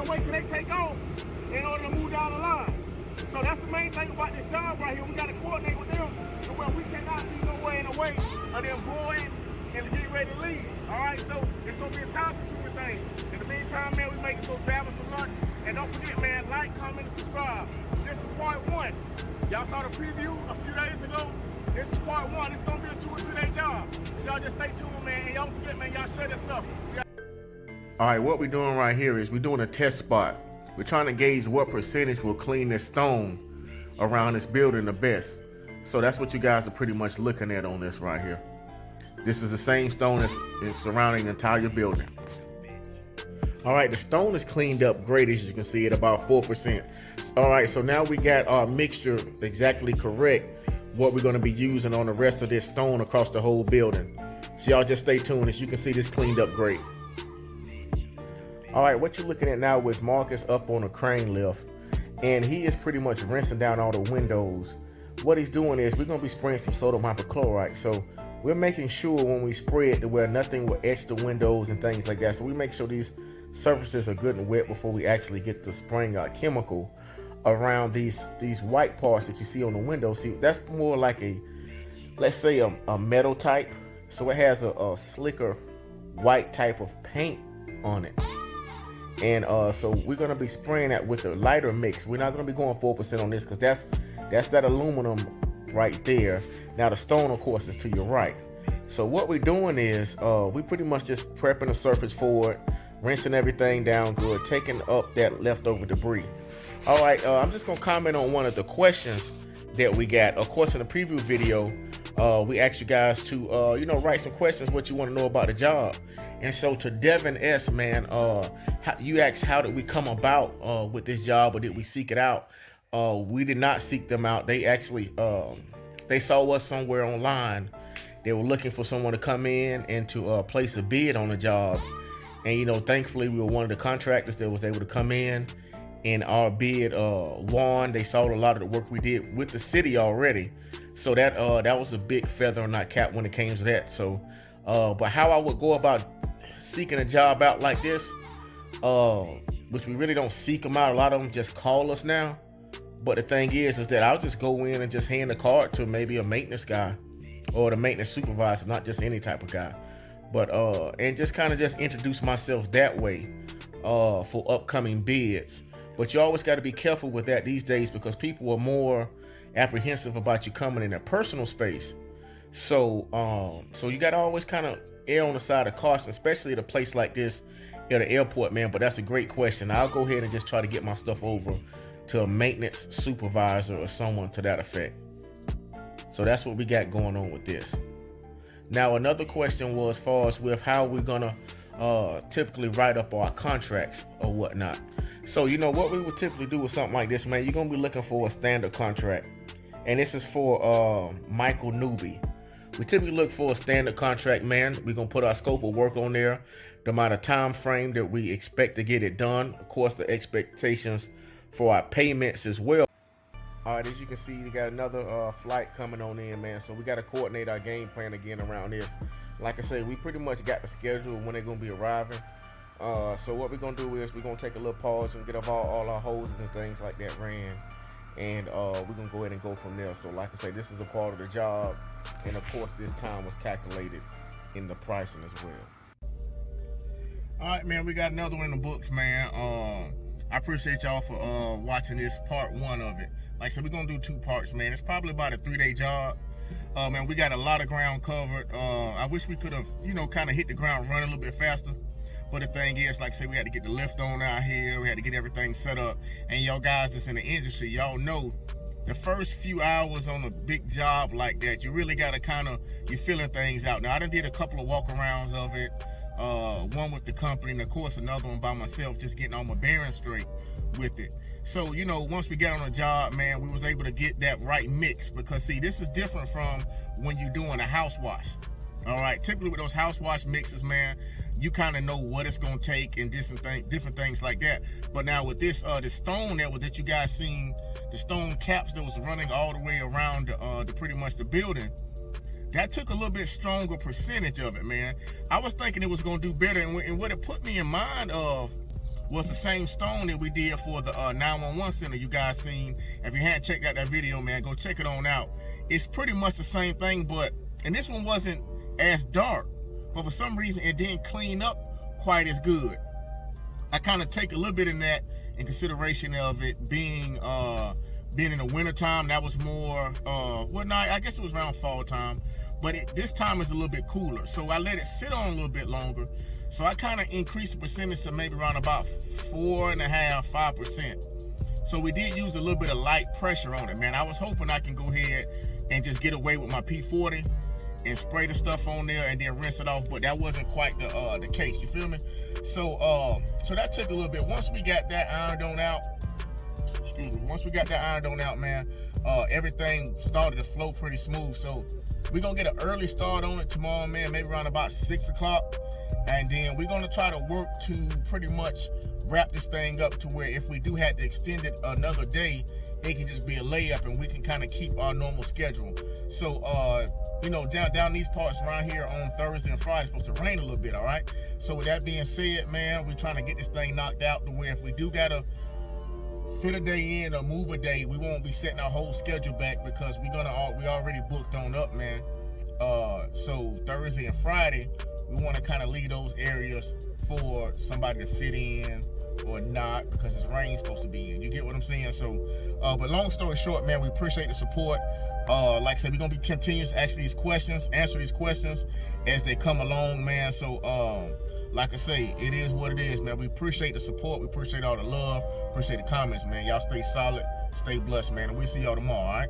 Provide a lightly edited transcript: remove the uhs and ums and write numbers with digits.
gotta wait till they take off in order to move down the line. So that's the main thing about this job right here. We gotta coordinate with them to where we cannot be nowhere in the way of them boarding and getting ready to leave. All right, so it's gonna be a time-consuming thing. In the meantime, man, we making some grab some lunch. And don't forget, man, like, comment, and subscribe. This is part one. Y'all saw the preview a few days ago. This is part one. It's gonna be a 2 or 3 day job. So y'all just stay tuned, man. And y'all don't forget, man, y'all share this stuff. All right, what we're doing right here is we're doing a test spot. We're trying to gauge what percentage will clean this stone around this building the best. So that's what you guys are pretty much looking at on this right here. This is the same stone that's surrounding the entire building. All right, the stone is cleaned up great, as you can see, at about 4%. All right, so now we got our mixture exactly correct, what we're gonna be using on the rest of this stone across the whole building. So y'all just stay tuned. As you can see, this cleaned up great. All right, what you're looking at now is Marcus up on a crane lift, and he is pretty much rinsing down all the windows. What he's doing is we're gonna be spraying some sodium hypochlorite. So we're making sure when we spray it to where nothing will etch the windows and things like that. So we make sure these surfaces are good and wet before we actually get the spraying chemical around these white parts that you see on the window. See, that's more like a, let's say a metal type. So it has a slicker white type of paint on it. And so we're gonna be spraying that with a lighter mix. We're not gonna be going 4% on this because that's that aluminum right there. Now the stone, of course, is to your right. So what we're doing is we pretty much just prepping the surface for it, rinsing everything down good, taking up that leftover debris. All right, I'm just gonna comment on one of the questions that we got. Of course, in the preview video, we asked you guys to write some questions, what you want to know about the job. And so to Devin S, man, you asked how did we come about with this job, or did we seek it out? We did not seek them out. They actually they saw us somewhere online. They were looking for someone to come in and to place a bid on the job. And thankfully we were one of the contractors that was able to come in, and our bid won. They saw a lot of the work we did with the city already. So that was a big feather in our cap when it came to that. So but how I would go about seeking a job out like this, which we really don't seek them out. A lot of them just call us now. But the thing is that I'll just go in and just hand the card to maybe a maintenance guy or the maintenance supervisor, not just any type of guy. But and just kind of just introduce myself that way for upcoming bids. But you always got to be careful with that these days, because people are more apprehensive about you coming in their personal space. So so you got to always kind of err on the side of caution, especially at a place like this at the airport, man. But that's a great question. I'll go ahead and just try to get my stuff over to a maintenance supervisor or someone to that effect. So that's what we got going on with this. Now, another question was as far as with how we're gonna typically write up our contracts or whatnot. So what we would typically do with something like this, man, you're gonna be looking for a standard contract, and this is for Michael Newby. We typically look for a standard contract, man. We're gonna put our scope of work on there, the amount of time frame that we expect to get it done, of course the expectations for our payments as well. All right, as you can see, we got another flight coming on in, man. So we got to coordinate our game plan again around this. Like I said, we pretty much got the schedule when they're gonna be arriving. So what we're gonna do is we're gonna take a little pause and get off all our hoses and things like that ran, and we're gonna go ahead and go from there. So like I say, this is a part of the job, and of course this time was calculated in the pricing as well. All right, man, we got another one in the books, man. I appreciate y'all for watching this part one of it. Like I said, we're gonna do 2 parts, man. It's probably about a 3-day job. Man, we got a lot of ground covered. I wish we could have, kind of hit the ground running a little bit faster. But the thing is, like I said, we had to get the lift on out here. We had to get everything set up. And y'all guys that's in the industry, y'all know the first few hours on a big job like that, you really got to you're feeling things out. Now, I done did a couple of walk-arounds of it. One with the company, and of course another one by myself, just getting all my bearings straight with it. So once we got on a job, man, we was able to get that right mix, because see, this is different from when you're doing a house wash. All right, typically with those house wash mixes, man, you kind of know what it's gonna take and different things like that. But now with this the stone that you guys seen, the stone caps that was running all the way around the pretty much the building, that took a little bit stronger percentage of it, man. I was thinking it was gonna do better, and what it put me in mind of was the same stone that we did for the 911 center you guys seen. If you hadn't checked out that video, man, go check it on out. It's pretty much the same thing, and this one wasn't as dark, but for some reason it didn't clean up quite as good. I kind of take a little bit of that in consideration of it being in the winter time. That was more I guess it was around fall time, but this time is a little bit cooler, so I let it sit on a little bit longer. So I kind of increased the percentage to maybe around about 4.5%, 5%. So we did use a little bit of light pressure on it, man. I was hoping I can go ahead and just get away with my P40 and spray the stuff on there and then rinse it off, but that wasn't quite the case, you feel me? So so that took a little bit. Once we got that ironed on out, man, everything started to flow pretty smooth. So we're gonna get an early start on it tomorrow, man, maybe around about 6 o'clock, and then we're gonna try to work to pretty much wrap this thing up to where if we do have to extend it another day, it can just be a layup and we can kind of keep our normal schedule. So you know, down these parts around here on Thursday and Friday, it's supposed to rain a little bit, all right? So with that being said, man, we're trying to get this thing knocked out to where if we do gotta fit a day in or move a day, we won't be setting our whole schedule back, because we already booked on up, man. So Thursday and Friday, we want to kind of leave those areas for somebody to fit in or not, because it's rain supposed to be in. You get what I'm saying? So, but long story short, man, we appreciate the support. Like I said, we're gonna be continuous, answer these questions as they come along, man. So, like I say, it is what it is, man. We appreciate the support. We appreciate all the love. Appreciate the comments, man. Y'all stay solid, stay blessed, man. And we'll see y'all tomorrow, all right?